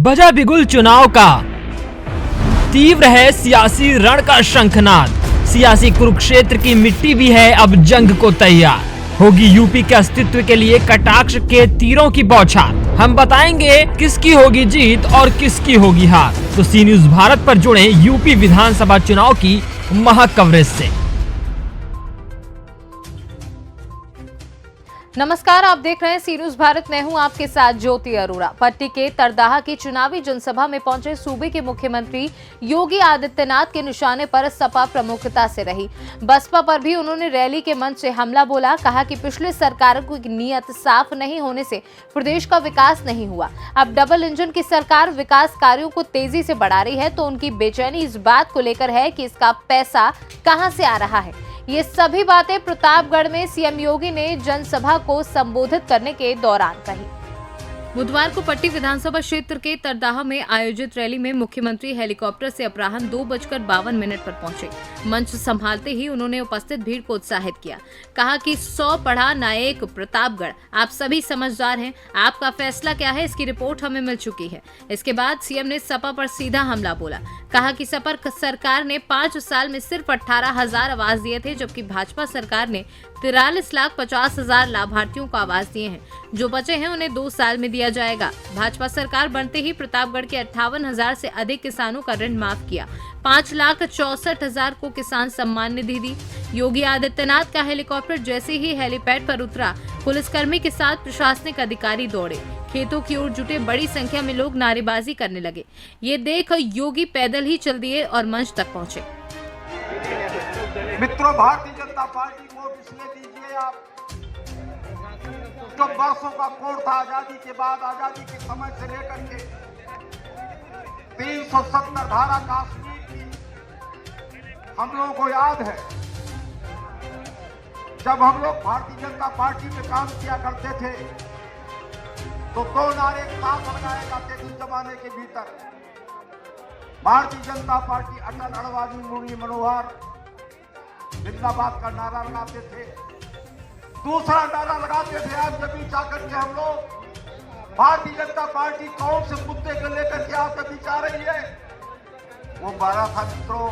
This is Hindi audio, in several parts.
बजा बिगुल चुनाव का, तीव्र है सियासी रण का शंखनाद। सियासी कुरुक्षेत्र की मिट्टी भी है अब जंग को तैयार। होगी यूपी के अस्तित्व के लिए कटाक्ष के तीरों की बौछार। हम बताएंगे किसकी होगी जीत और किसकी होगी हार। तो सी न्यूज भारत पर जुड़े यूपी विधानसभा चुनाव की महक कवरेज से। नमस्कार, आप देख रहे हैं सी न्यूज भारत। मैं हूं आपके साथ ज्योति अरोड़ा। पट्टी के तरदाहा की चुनावी जनसभा में पहुंचे सूबे के मुख्यमंत्री योगी आदित्यनाथ के निशाने पर सपा प्रमुखता से रही। बसपा पर भी उन्होंने रैली के मंच से हमला बोला। कहा कि पिछले सरकारों की नीयत साफ नहीं होने से प्रदेश का विकास नहीं हुआ। अब डबल इंजन की सरकार विकास कार्यों को तेजी से बढ़ा रही है, तो उनकी बेचैनी इस बात को लेकर है कि इसका पैसा कहां से आ रहा है। ये सभी बातें प्रतापगढ़ में सीएम योगी ने जनसभा को संबोधित करने के दौरान कही। बुधवार को पट्टी विधानसभा क्षेत्र के तरदाहा में आयोजित रैली में मुख्यमंत्री हेलीकॉप्टर से अपराह्न 2:52 पर पहुंचे। मंच संभालते ही उन्होंने उपस्थित भीड़ को उत्साहित किया। कहा कि 100 पढ़ा नायक प्रतापगढ़, आप सभी समझदार हैं। आपका फैसला क्या है, इसकी रिपोर्ट हमें मिल चुकी है। इसके बाद सीएम ने सपा पर सीधा हमला बोला। कहा कि सपा सरकार ने 5 साल में सिर्फ 18,000 आवास दिए थे, जबकि भाजपा सरकार ने 43,50,000 लाभार्थियों को आवास दिए हैं। जो बचे हैं उन्हें 2 साल में दिया जाएगा। भाजपा सरकार बनते ही प्रतापगढ़ के 58,000 से अधिक किसानों का ऋण माफ किया। 5,64,000 को किसान सम्मान निधि दी। योगी आदित्यनाथ का हेलीकॉप्टर जैसे ही हेलीपैड पर उतरा, पुलिसकर्मी के साथ प्रशासनिक अधिकारी दौड़े। खेतों की ओर जुटे बड़ी संख्या में लोग नारेबाजी करने लगे। ये देख योगी पैदल ही चल दिए और मंच तक पहुंचे। मित्रों, भारतीय जनता पार्टी को इसलिए दीजिए आप, जो वर्षों का कोर था आजादी के बाद, आजादी के समय से लेकर के 370 धारा काश्मीर की हम लोगों को याद है। जब हम लोग भारतीय जनता पार्टी में काम किया करते थे तो 2 नारे साथ लगाए जाते थे जमाने के भीतर। भारतीय जनता पार्टी अटल, अडवाणी, मुरली मनोहर जिंदाबाद का नारा लगाते थे। दूसरा नारा लगाते थे आज जब जाकर के हम लोग, भारतीय जनता पार्टी कौन से मुद्दे को लेकर के आगे बिचा रही है। वो 12 था मित्रों,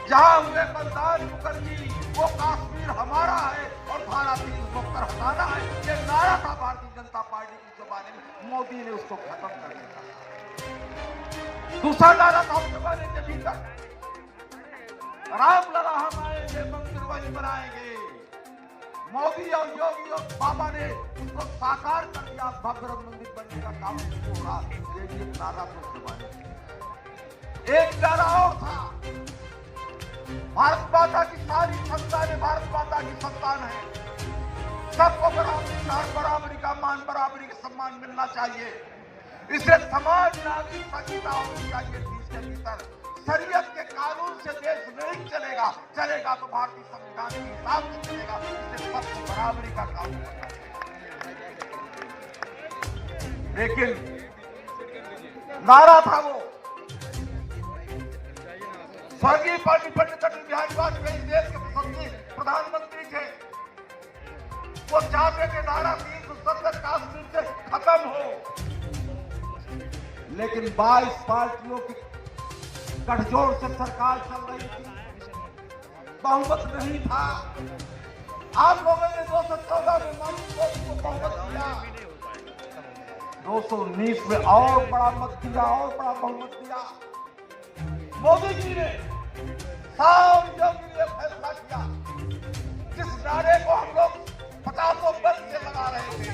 जहां हुए बलिदान मुखर्जी, वो कश्मीर हमारा है और धारा 370 हटाना है। ये नारा था भारतीय जनता पार्टी की जमाने में। मोदी ने उसको खत्म कर दिया। दूसरा नारा था उस जमाने के भीतर, राम लला हम आएंगे, मंदिर वही बनाएंगे। मोदी और योगी और बाबा ने उसको साकार कर दिया। भव्य मंदिर बनने का काम हो रहा। ये नारा तो जमाने। एक नारा और था, भारत माता की सारी संतानें भारत माता की संतान है। सबको बराबरी का, बराबरी का मान, बराबरी का सम्मान मिलना चाहिए। इसे समाज नागरिक संहिता होनी चाहिए। देश के भीतर शरीयत के कानून से देश नहीं चलेगा। चलेगा तो भारतीय संविधान के हिसाब से चलेगा। इसे सबको बराबरी का कानून करना चाहिए। लेकिन नारा था वो, स्वर्गीय पंडित अटल बिहारी वाजपेयी देश के प्रधानमंत्री थे। वो चाहते थे धारा 370 काश्मीर से खत्म हो, लेकिन 22 पार्टियों की गठजोड़ से सरकार चल रही थी। बहुमत नहीं था। आप लोगों ने 214 में को बहुमत दिया, 219 में और बड़ा मत दिया, और बड़ा बहुमत दिया। मोदी जी ने फैसला किया। जिस नारे को हम लोग 50 वर्ष से लगा रहे थे,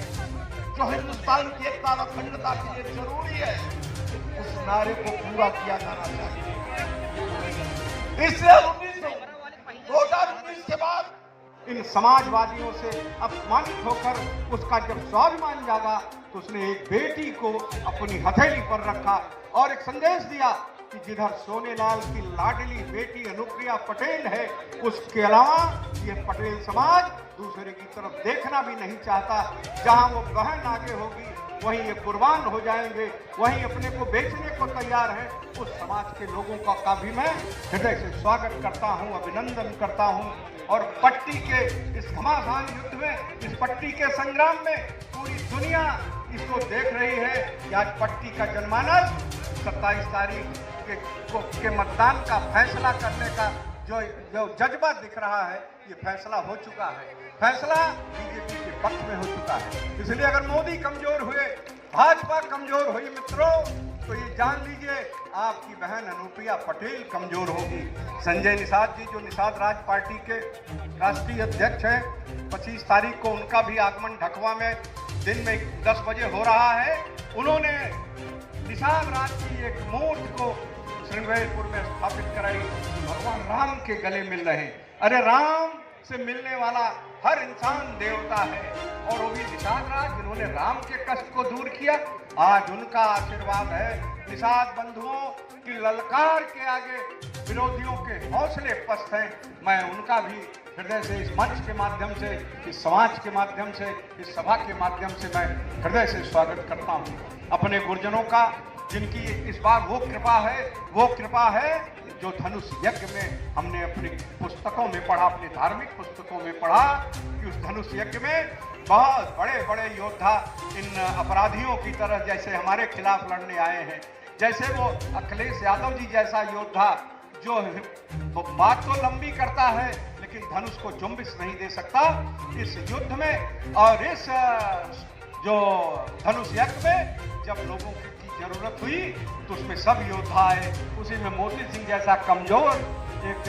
जो हिंदुस्तान की एकता व अखंडता के लिए जरूरी है, उस नारे को पूरा किया जाना चाहिए। इसलिए 2019 के बाद इन समाजवादियों से अपमानित होकर उसका जब स्वाभिमान जागा तो उसने एक बेटी को अपनी हथेली पर रखा और एक संदेश दिया कि जिधर सोनेलाल की लाडली बेटी अनुप्रिया पटेल है, उसके अलावा ये पटेल समाज दूसरे की तरफ देखना भी नहीं चाहता। जहां वो बहन आगे होगी वहीं ये कुर्बान हो जाएंगे, वहीं अपने को बेचने को तैयार है। उस समाज के लोगों का भी मैं हृदय से स्वागत करता हूं, अभिनंदन करता हूं। और पट्टी के इस घमासान युद्ध में, इस पट्टी के संग्राम में पूरी दुनिया इसको देख रही है कि आज पट्टी का जनमानस 27 तारीख के मतदान का फैसला करने का जो जज्बा दिख रहा है, ये फैसला हो चुका है। फैसला बीजेपी के पक्ष में हो चुका है। इसलिए अगर मोदी कमजोर हुए, भाजपा कमजोर हुई मित्रों, तो ये जान लीजिए आपकी बहन अनुप्रिया पटेल कमजोर होगी। संजय निषाद जी, जो निषाद राज पार्टी के राष्ट्रीय अध्यक्ष हैं, 25 तारीख को उनका भी आगमन ढकवा में दिन में 10 बजे हो रहा है। उन्होंने निषाद राज की एक मूर्ति को श्रृंगेरपुर में स्थापित कराई, भगवान राम के गले मिल रहे हैं। अरे राम से मिलने वाला हर इंसान देवता है, और वो भी निषाद राज जिन्होंने राम के कष्ट को दूर किया, आज उनका आशीर्वाद है। निषाद बंधुओं की ललकार के आगे विरोधियों के हौसले पस्त हैं। मैं उनका भी हृदय से इस मंच के माध्यम से, इस समाज के माध्यम से, इस सभा के माध्यम से मैं हृदय से स्वागत करता हूँ। अपने गुरुजनों का, जिनकी इस बार वो कृपा है जो धनुष यज्ञ में हमने अपनी पुस्तकों में पढ़ा, अपनी धार्मिक पुस्तकों में पढ़ा कि उस धनुष यज्ञ में बहुत बड़े बड़े योद्धा इन अपराधियों की तरह जैसे हमारे खिलाफ लड़ने आए हैं, जैसे वो अखिलेश यादव जी जैसा योद्धा जो बात तो लंबी करता है लेकिन धनुष को जुम्बिश नहीं दे सकता, इस युद्ध में और इस जो धनुष यज्ञ में जब लोगों की जरूरत हुई तो उसमें सब योद्धा आए। उसी में मोती सिंह जैसा कमजोर एक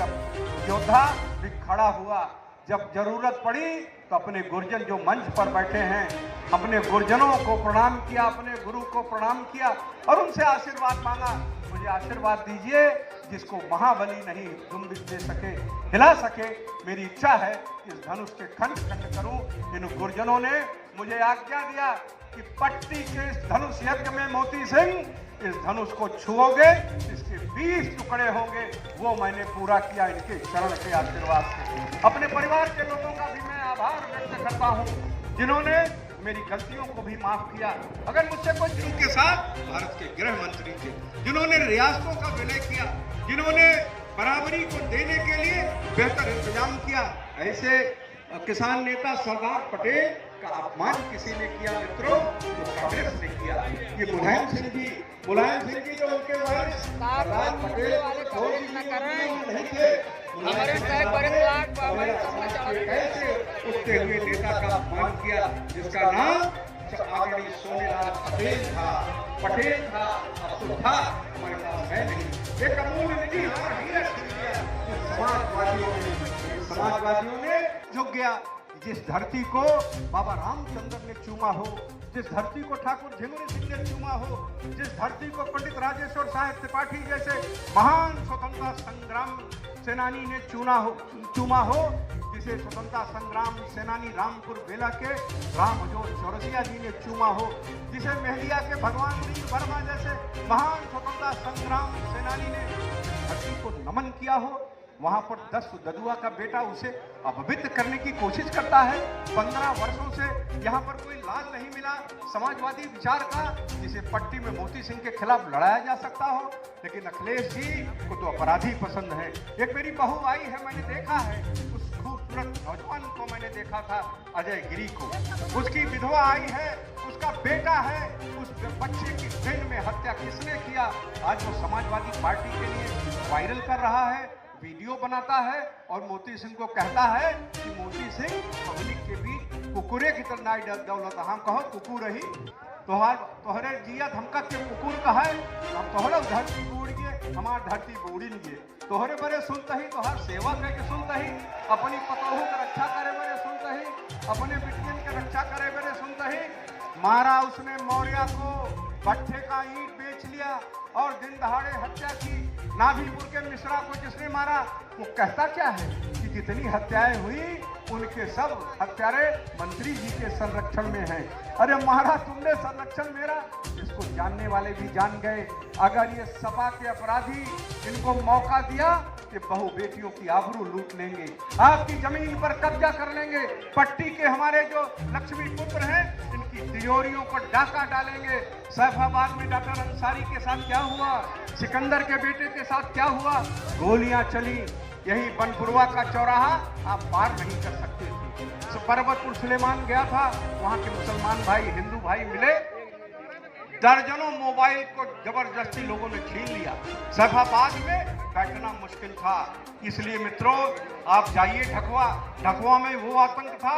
योद्धा भी खड़ा हुआ। जब जरूरत पड़ी तो अपने गुरुजन जो मंच पर बैठे हैं, अपने गुरुजनों को प्रणाम किया, अपने गुरु को प्रणाम किया और उनसे आशीर्वाद मांगा। मुझे आशीर्वाद दीजिए जिसको महाबली नहीं जुम्बिश दे सके, हिला सके। मेरी इच्छा है इस धनुष के खंड खंड करूं। इन गुरुजनों ने मुझे आज्ञा दिया कि पट्टी के इस धनुष यज्ञ में मोती सिंह इस धनुष को छुओगे, इसके 20 टुकड़े होंगे। वो मैंने पूरा किया इनके चरण के आशीर्वाद से। अपने परिवार के लोगों का भी मैं आभार व्यक्त करता हूँ जिन्होंने मेरी गलतियों को भी माफ किया। अगर मुझसे कोई के साथ भारत के गृह मंत्री थे, जिन्होंने रियासतों का विलय किया, जिन्होंने बराबरी को देने के लिए बेहतर इंतजाम किया, ऐसे किसान नेता सरदार पटेल का अपमान किसी ने किया मित्रों, तो कांग्रेस ने किया। ये मुलायम सिंह जी जो उनके वारिस सरदार पटेल नहीं थे, कैसे उठते हुए नेता का अपमान किया जिसका नाम आदरणीय सोनेलाल पटेल था, अब था हमारे पास है नहीं। एक अमूल्य निधि हमारा हीरा छीन लिया समाजवादियों ने झुक गया। जिस धरती को बाबा रामचंद्र ने चूमा हो, जिस धरती को ठाकुर झिंगुरी सिंह ने चूमा हो, जिस धरती को पंडित राजेश्वर साहेब त्रिपाठी जैसे महान स्वतंत्रता संग्राम सेनानी ने चूमा हो, जिसे स्वतंत्रता संग्राम सेनानी रामपुर बेला के रामजोत चौरसिया जी ने चूमा हो, जिसे मेहदिया के भगवान वीर वर्मा जैसे महान स्वतंत्रता संग्राम सेनानी ने धरती को नमन किया हो, वहां पर 10 ददुआ का बेटा उसे अपवित्र करने की कोशिश करता है। 15 वर्षों से यहाँ पर कोई लाल नहीं मिला समाजवादी विचार का जिसे पट्टी में मोती सिंह के खिलाफ लड़ाया जा सकता हो, लेकिन अखिलेश जी को तो अपराधी पसंद है। एक मेरी बहू आई है, मैंने देखा है उस खूबसूरत नौजवान को, मैंने देखा था अजय गिरी को, उसकी विधवा आई है, उसका बेटा है, उस बच्चे की दिन में हत्या किसने किया, आज वो समाजवादी पार्टी के लिए वायरल कर रहा है, वीडियो बनाता है और मोती सिंह को कहता है कि मोती सिंह पब्लिक के बीच कुकुरे की तरह नाई दौलत हम कहो कुकुर रही तोहरे जिया धमका के कुकुर का है, हम तोहरा धरती बूढ़िए हमार धरती बूढ़िए, तोहरे बरे सुनते ही तोहर सेवा करके सुनते ही, अपनी पतोहू के रक्षा करे बरे सुनते ही, अपने बिटियन के रक्षा करे बरे सुनते ही, मारा उसने मौर्या को, भट्टे का ईंट बेच लिया और दिन दहाड़े हत्या की। नाभीपुर के मिश्रा को जिसने मारा वो कहता क्या है कि जितनी हत्याएं हुई उनके सब हत्यारे मंत्री जी के संरक्षण में हैं। अरे मारा तुमने संरक्षण मेरा, इसको जानने वाले भी जान गए। अगर ये सपा के अपराधी इनको मौका दिया कि बहू बेटियों की आबरू लूट लेंगे, आपकी जमीन पर कब्जा कर लेंगे, पट्टी के हमारे जो लक्ष्मी पुत्र हैं इनकी तिजोरियों पर डाका डालेंगे। सैफाबाद में डॉक्टर अंसारी के साथ क्या हुआ, सिकंदर के बेटे के साथ क्या हुआ, गोलियां चली। यही बनपुरवा का चौराहा आप पार नहीं कर सकते थे। पर्वतपुर सुलेमान गया था, वहां के मुसलमान भाई हिंदू भाई मिले, दर्जनों मोबाइल को जबरदस्ती लोगों ने छीन लिया। सैफाबाद में बैठना मुश्किल था। इसलिए मित्रों, आप जाइए ढकवा, ढकवा में वो आतंक था।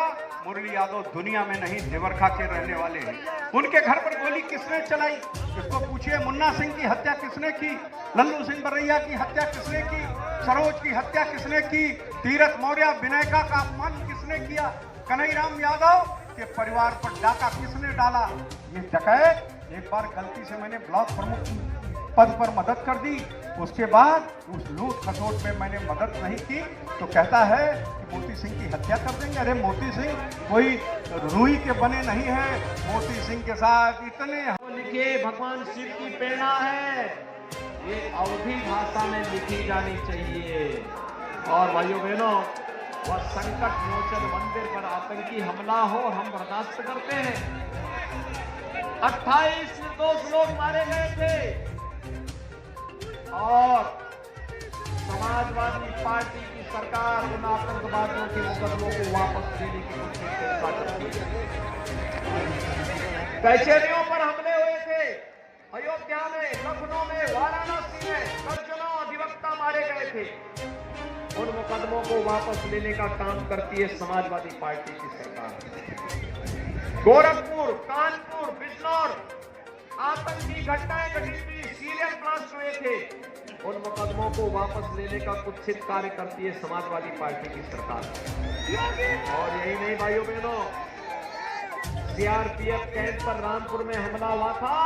मुरली यादव दुनिया में नहीं, देवरखा के रहने वाले हैं। उनके घर पर गोली किसने चलाई? इसको पूछिए। मुन्ना सिंह की हत्या किसने की? लल्लू सिंह बरैया की हत्या किसने की? सरोज की हत्या किसने की? तीरथ मौर्य विनायका का अपमान किसने किया? कन्हैयाराम यादव के परिवार पर डाका किसने डाला? ये डकैत, एक बार गलती से मैंने ब्लॉक प्रमुख पद पर मदद कर दी, उसके बाद उस लूट खसोट में मैंने मदद नहीं की तो कहता है कि मोती सिंह की हत्या कर देंगे। अरे मोती सिंह कोई रूई के बने नहीं है। मोती सिंह के साथ इतने लिखे भगवान शिव की प्रेरणा है, ये अवधी भाषा में लिखी जानी चाहिए। और भाइयों बहनों, वह संकट मोचन मंदिर पर आतंकी हमला हो हम बर्दाश्त करते हैं। 28 निर्दोष लोग मारे गए थे और समाजवादी पार्टी की सरकार उन आतंकवादियों के मुकदमों को वापस लेने की कोशिश करती है। कचहरियों पर हमले हुए थे, अयोध्या में, लखनऊ में, वाराणसी में दर्जनों अधिवक्ता मारे गए थे। उन मुकदमों को वापस लेने का काम करती है समाजवादी पार्टी की सरकार। गोरखपुर, कानपुर, बिजनौर आतंकी घटनाएं घटित हुई, सीरियल ब्लास्ट हुए थे। उन मुकदमों को वापस लेने का कुत्सित कार्य करती है समाजवादी पार्टी की सरकार। और यही नहीं भाइयों बहनों, सीआरपीएफ कैंप पर रामपुर में हमला हुआ था,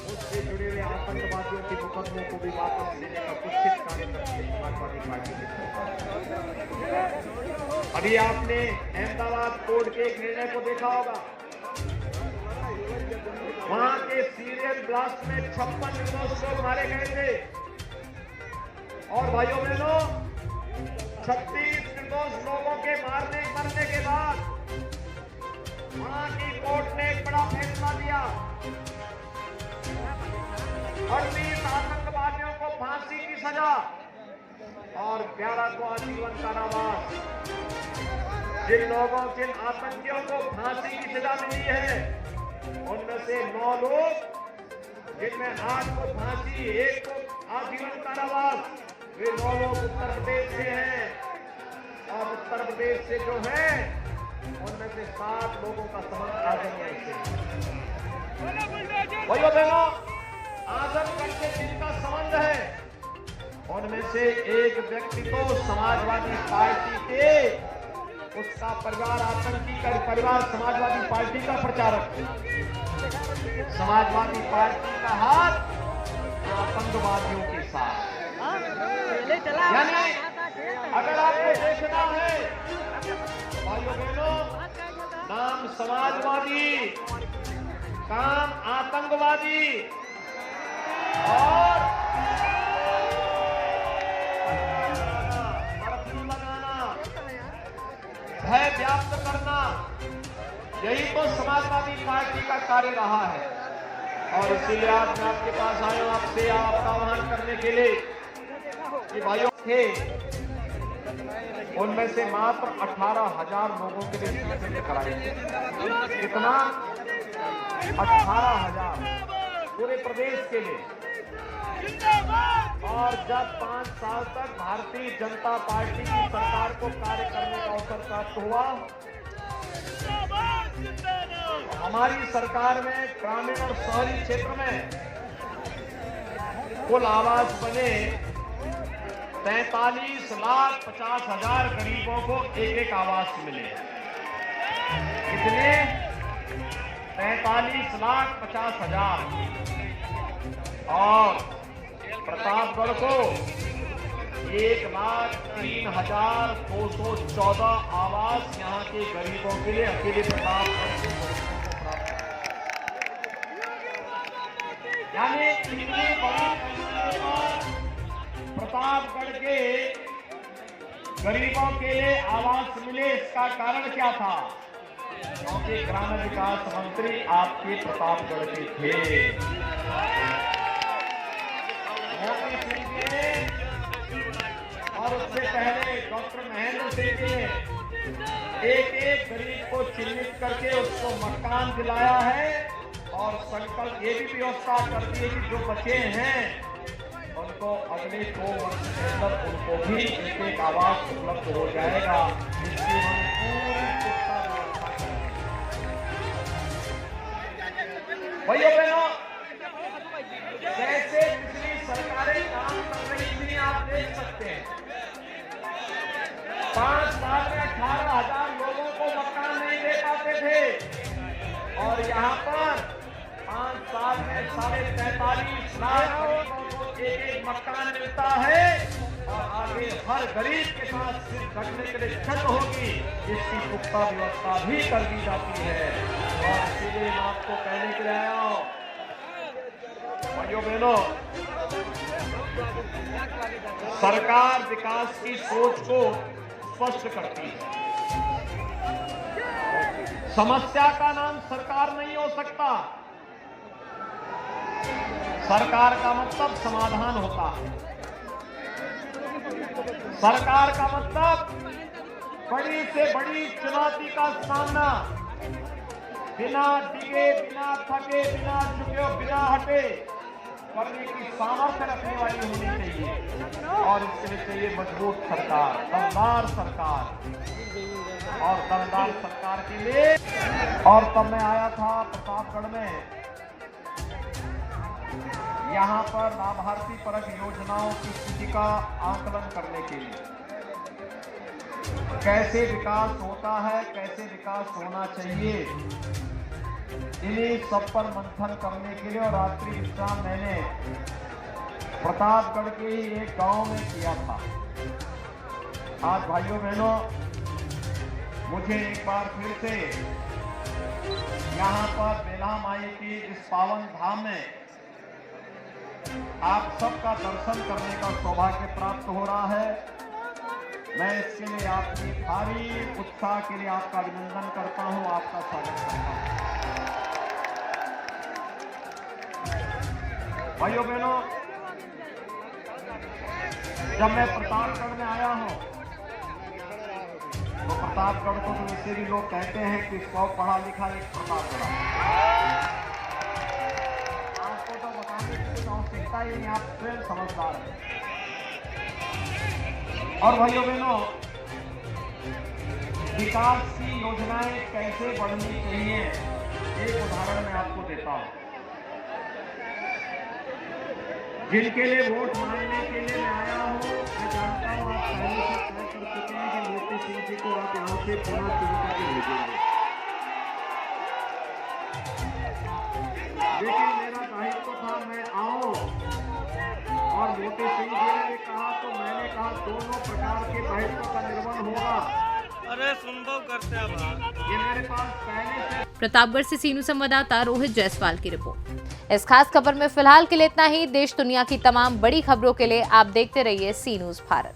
उससे जुड़े हुए आतंकवादियों के मुकदमों को भी वापस लेने का कुत्सित कार्य करती है समाजवादी पार्टी की सरकार। अभी आपने अहमदाबाद कोर्ट के एक निर्णय को देखा होगा। वहां के सीरियल ब्लास्ट में 56 निर्दोष लोग मारे गए थे और भाइयों बहनों, 36 निर्दोष लोगों के मरने के बाद वहां की कोर्ट ने एक बड़ा फैसला दिया। 38 आतंकवादियों को फांसी की सजा और 11 को आजीवन कारावास। जिन आतंकियों को फांसी की सजा मिली है, उनमें से 9 लोग, जिनमें 8 को फांसी, 1 को आजीवन कारावास, वे 9 लोग उत्तर प्रदेश से हैं। और उत्तर प्रदेश से जो है, उनमें से 7 लोगों का संबंध आजमगढ़ से। भाइयों बहनों, आजमगढ़ से जिनका संबंध है, उनमें से एक व्यक्ति तो समाजवादी पार्टी के, उसका परिवार आतंकी का परिवार समाजवादी पार्टी का प्रचारक है। समाजवादी पार्टी का हाथ आतंकवादियों के साथ। यानी अगर आपको देखना है भाइयों बहनों, नाम समाजवादी, काम आतंकवादी और भय व्याप्त करना, यही तो समाजवादी पार्टी का कार्य रहा है। और इसीलिए आज मैं आपके पास आया हूं, आपसे आपका आह्वान करने के लिए कि भाइयों थे, उनमें से मात्र 18,000 लोगों के लिए टीकाकरण कराए थे। कितना? 18,000 पूरे प्रदेश के लिए। और जब 5 साल तक भारतीय जनता पार्टी की सरकार को कार्य करने का अवसर प्राप्त हुआ, हमारी सरकार में ग्रामीण और शहरी क्षेत्र में कुल आवास बने 43,50,000 गरीबों को एक आवास मिले। कितने? 43,50,000। और प्रतापगढ़ को 1,03,214 आवास यहाँ के गरीबों के लिए अकेले प्रतापगढ़ से यानी इतनी बड़ी प्रतापगढ़ के गरीबों के लिए आवास मिले। इसका कारण क्या था? क्योंकि ग्रामीण विकास मंत्री आपके प्रतापगढ़ के थे। और उससे पहले डॉक्टर महेंद्र सिंह जी ने एक गरीब को चिन्हित करके उसको मकान दिलाया है और संकल्प ये भी व्यवस्था कर दी है कि जो बचे हैं उनको अगले 2 वर्ष के अंदर उनको भी एक आवास उपलब्ध हो जाएगा। इसकी हम पूरी पुख्ता व्यवस्था करेंगे। भाइयों बहनों, जैसे पिछली सरकारें काम कर रही थी आप देख सकते हैं, 5 साल में 18,000 लोगों को मकान नहीं दे पाते थे और यहाँ पर 5 साल में 43.5 लाख गरीबों को एक मकान मिलता है और आगे हर गरीब के साथ सिर्फ रखने के लिए छत होगी, इसकी पुख्ता व्यवस्था भी कर दी जाती है। और इसीलिए मैं आपको कहने के लिए आया हूँ, भाइयों बहनों, सरकार विकास की सोच को स्पष्ट करती है। समस्या का नाम सरकार नहीं हो सकता। सरकार का मतलब समाधान होता है। सरकार का मतलब बड़ी से बड़ी चुनौती का सामना बिना डिगे, बिना थके, बिना झुके, बिना हटे करने की सामर्थ्य रखने वाली होनी चाहिए। और इसके लिए चाहिए मजबूत सरकार, दमदार सरकार। और दमदार सरकार के लिए और तब मैं आया था प्रतापगढ़ में, यहाँ पर लाभार्थी परक योजनाओं की स्थिति का आकलन करने के लिए, कैसे विकास होता है, कैसे विकास होना चाहिए, इन्हीं सब पर मंथन करने के लिए और रात्रि विश्राम मैंने प्रतापगढ़ के ही एक गांव में किया था। आज भाइयों बहनों, मुझे एक बार फिर से यहाँ पर बेला माई की इस पावन धाम में आप सबका दर्शन करने का सौभाग्य प्राप्त हो रहा है। मैं इसके लिए आपकी भारी उत्साह के लिए आपका अभिनंदन करता हूँ, आपका स्वागत करता हूँ। भाइयों बहनों, जब मैं प्रतापगढ़ में आया हूँ तो प्रतापगढ़ को तो वैसे भी लोग कहते हैं कि 100 पढ़ा लिखा एक प्रतापगढ़। आपको तो बताने की कुछ आवश्यकता ही नहीं, आप स्वयं समझदार हैं। और भाइयों बहनों, विकास की योजनाएं कैसे बढ़नी चाहिए, एक उदाहरण मैं आपको देता हूं। जिनके लिए वोट मांगने के लिए मैं आया हूं, मैं जानता हूं आप पहले से तय कर चुके हैं कि मोती सिंह जी को आप यहाँ से पुनः चुन करके भेजेंगे। लेकिन मेरा दायित्व था मैं आऊं और मोती सिंह जी ने कहा तो मैंने कहा दोनों प्रकार के दायित्व का निर्वहन होगा। अरे संभव करते हैं, ये मेरे पास पहले से। प्रतापगढ़ से सीनू संवाददाता रोहित जायसवाल की रिपोर्ट। इस खास खबर में फिलहाल के लिए इतना ही। देश दुनिया की तमाम बड़ी खबरों के लिए आप देखते रहिए सी न्यूज़ भारत।